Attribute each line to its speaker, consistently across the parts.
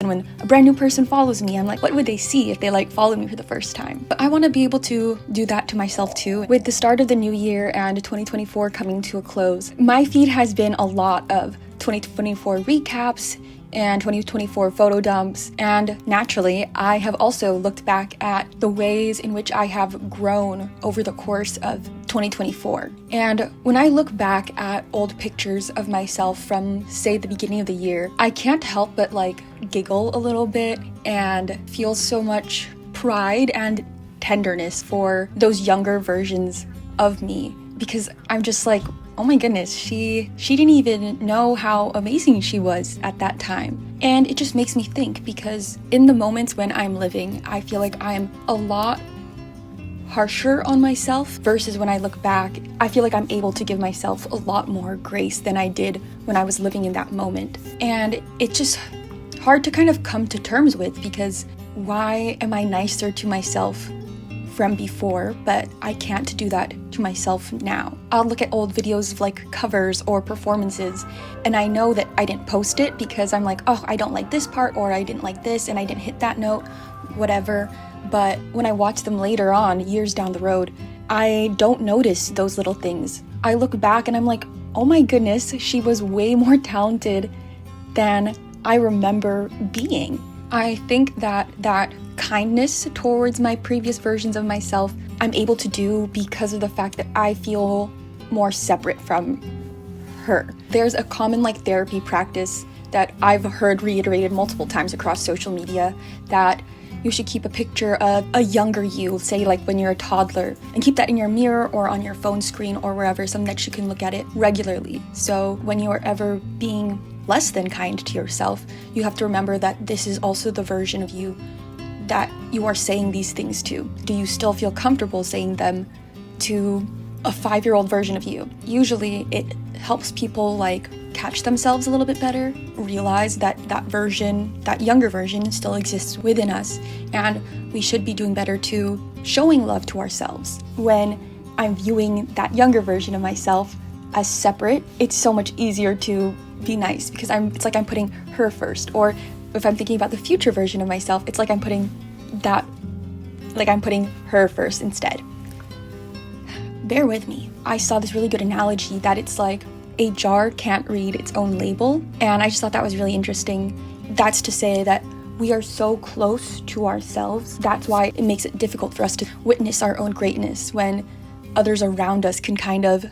Speaker 1: person when a brand new person follows me. I'm like, what would they see if they like followed me for the first time? But I want to be able to do that to myself too. With the start of the new year and 2024 coming to a close, my feed has been a lot of 2024 recaps and 2024 photo dumps, and naturally I have also looked back at the ways in which I have grown over the course of 2024. And when I look back at old pictures of myself from, say, the beginning of the year, I can't help but like giggle a little bit and feel so much pride and tenderness for those younger versions of me, because I'm just like, oh my goodness, she didn't even know how amazing she was at that time. And it just makes me think, because in the moments when I'm living, I feel like I'm a lot harsher on myself, versus when I look back, I feel like I'm able to give myself a lot more grace than I did when I was living in that moment. And it's just hard to kind of come to terms with, because why am I nicer to myself from before, but I can't do that to myself now? I'll look at old videos of like covers or performances, and I know that I didn't post it because I'm like, oh, I don't like this part, or I didn't like this and I didn't hit that note, whatever. But when I watch them later on, years down the road, I don't notice those little things. I look back and I'm like, oh my goodness, she was way more talented than I remember being. I think that kindness towards my previous versions of myself, I'm able to do because of the fact that I feel more separate from her. There's a common like therapy practice that I've heard reiterated multiple times across social media, that you should keep a picture of a younger you, say like when you're a toddler, and keep that in your mirror or on your phone screen or wherever, something that you can look at it regularly. So when you are ever being less than kind to yourself, you have to remember that this is also the version of you that you are saying these things to. Do you still feel comfortable saying them to a 5-year-old version of you? Usually it helps people like catch themselves a little bit better, realize that that younger version still exists within us, and we should be doing better to showing love to ourselves. When I'm viewing that younger version of myself as separate, it's so much easier to be nice, because it's like I'm putting her first. Or if I'm thinking about the future version of myself, it's like I'm putting her first instead. Bear with me. I saw this really good analogy that it's like a jar can't read its own label, and I just thought that was really interesting. That's to say that we are so close to ourselves. That's why it makes it difficult for us to witness our own greatness when others around us can kind of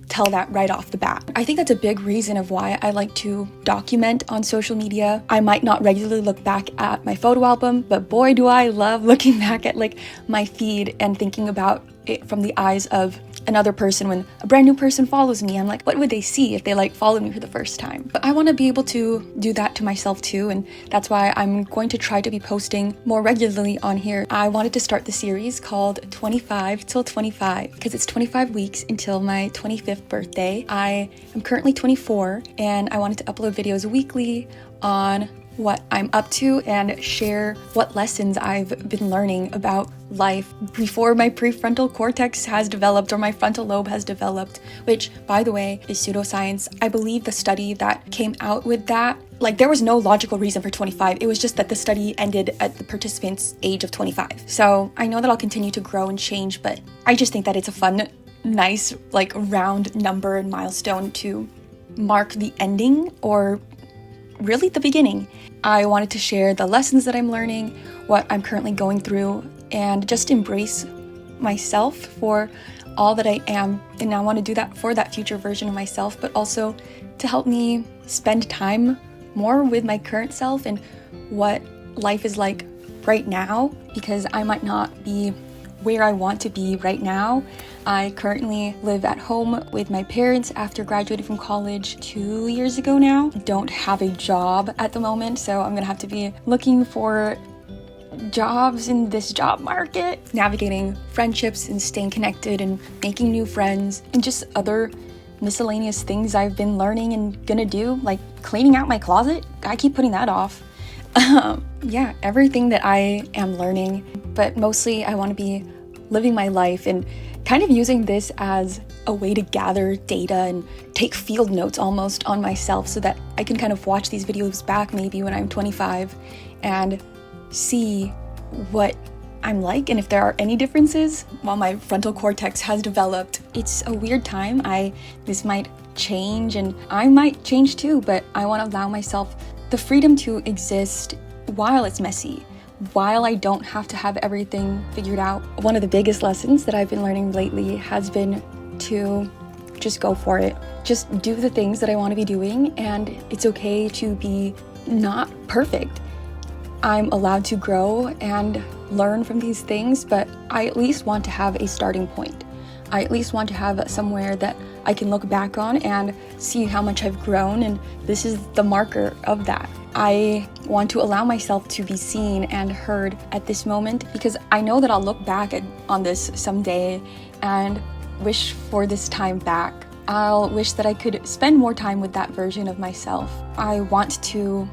Speaker 1: tell that right off the bat. I think that's a big reason of why I like to document on social media. I might not regularly look back at my photo album, but boy do I love looking back at like my feed and thinking about it from the eyes of another person. When a brand new person follows me, I'm like, what would they see if they like followed me for the first time? But I want to be able to do that to myself too, and that's why I'm going to try to be posting more regularly on here. I wanted to start the series called 25 till 25 because it's 25 weeks until my 25th birthday. I am currently 24, and I wanted to upload videos weekly on what I'm up to and share what lessons I've been learning about life before my prefrontal cortex has developed or my frontal lobe has developed, which, by the way, is pseudoscience. I believe the study that came out with that, like, there was no logical reason for 25. It was just that the study ended at the participant's age of 25. So I know that I'll continue to grow and change, but I just think that it's a fun, nice, like, round number and milestone to mark the ending, or really the beginning. I wanted to share the lessons that I'm learning, what I'm currently going through, and just embrace myself for all that I am. And I want to do that for that future version of myself, but also to help me spend time more with my current self and what life is like right now, because I might not be where I want to be right now. I currently live at home with my parents after graduating from college 2 years ago now. Don't have a job at the moment, so I'm gonna have to be looking for jobs in this job market, navigating friendships and staying connected and making new friends, and just other miscellaneous things I've been learning and gonna do, like cleaning out my closet. I keep putting that off. Yeah, everything that I am learning, but mostly I want to be living my life and kind of using this as a way to gather data and take field notes almost on myself so that I can kind of watch these videos back maybe when I'm 25 and see what I'm like and if there are any differences while my frontal cortex has developed. It's a weird time. This might change and I might change too, but I want to allow myself the freedom to exist while it's messy, while I don't have to have everything figured out. One of the biggest lessons that I've been learning lately has been to just go for it. Just do the things that I want to be doing, and it's okay to be not perfect. I'm allowed to grow and learn from these things, but I at least want to have a starting point. I at least want to have somewhere that I can look back on and see how much I've grown, and this is the marker of that. I want to allow myself to be seen and heard at this moment because I know that I'll look back on this someday and wish for this time back. I'll wish that I could spend more time with that version of myself. I want to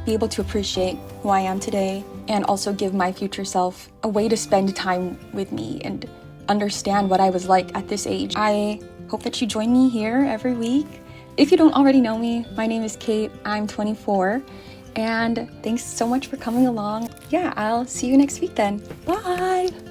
Speaker 1: be able to appreciate who I am today and also give my future self a way to spend time with me and understand what I was like at this age. I hope that you join me here every week. If you don't already know me, my name is Kate, I'm 24, and thanks so much for coming along. Yeah, I'll see you next week then. Bye!